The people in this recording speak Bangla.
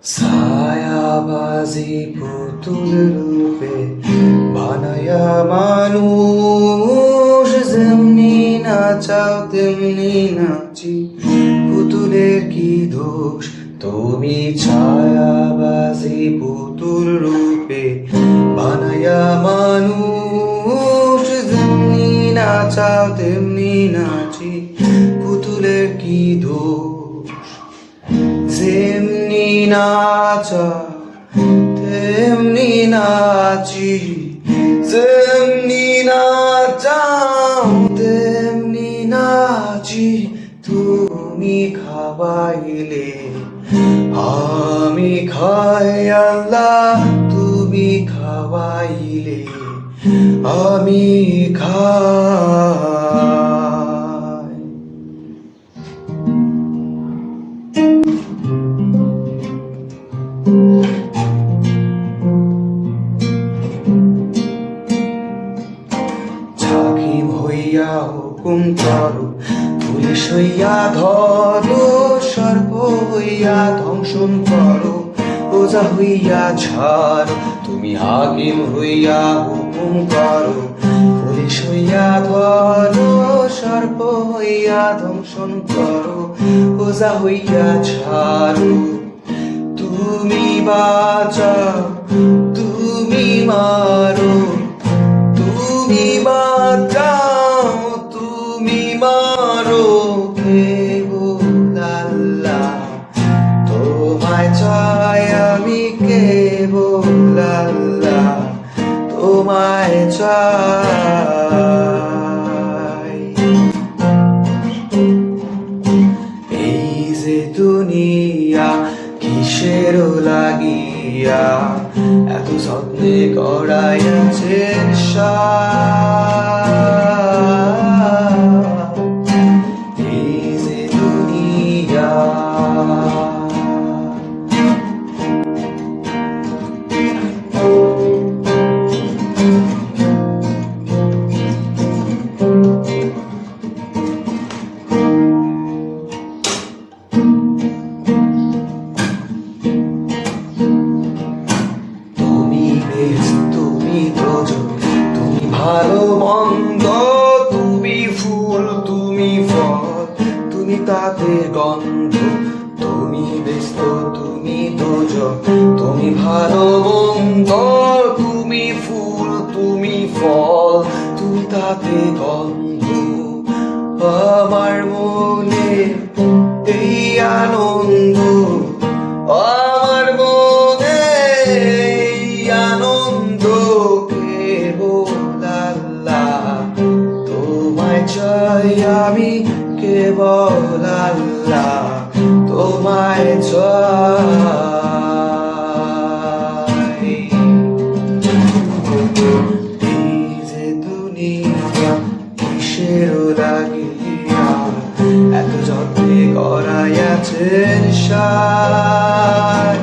ছায়াবাজি পুতুল রূপে বানায়া মানুষ, যেমনি নাচাও তেমনি নাচি, পুতুলের কি দোষ? তুমি ছায়াবাজি পুতুল রূপে বানায়া মানুষ, যেমনি নাচাও তেমনি নাচি, পুতুলের কি দোষ? যেমনি নাচা তেমনি নাচি, যেমনি নাচাও তেমনি নাচি, তুমি খাওয়াইলে আমি খাই আল্লাহ, তুমি খাওয়াইলে আমি খাই। হাকিম হইয়া হুকুম করো, পুলিশ হইয়া ধরো, সর্প হইয়া ধ্বংসন করো, ওজা হইয়া ছাড়ো। তুমি হাকিম হইয়া হুকুম করো, পুলিশ হইয়া ধরো, সর্প হইয়া ধ্বংসন করো, ওজা হইয়া ছাড়ো। তুমি বাঁচাও, তুমি মারো, তুমি বাঁচাও, তুমি মারো, কেবল আল্লাহ তোমায় চাই, আমি কেবল আল্লাহ তোমায় চাই। এই যে দুনিয়া কিসের লাগিয়া এত যত্নে গড়াইয়াছেন এই যে দুনিয়া। তুমি দোজক, তুমি ভালো মন্দ, তুমি ফুল তুমি ফল, তুমি তাতে গন্ধ। তুমি ব্যস্ত, তুমি দোজক, তুমি ভালো মন্দ, তুমি ফুল তুমি ফল, তুমি তাতে গন্ধ। আমার মনে এই আনন্দ, আমার মনে এই আনন্দ, কেবল আল্লাহ তোমায় চাই, আমি কেবল আল্লাহ তোমায় চাই। এই যে দুনিয়া কিসের লাগিয়া এত যত্নে গড়াইয়াছেন সায়।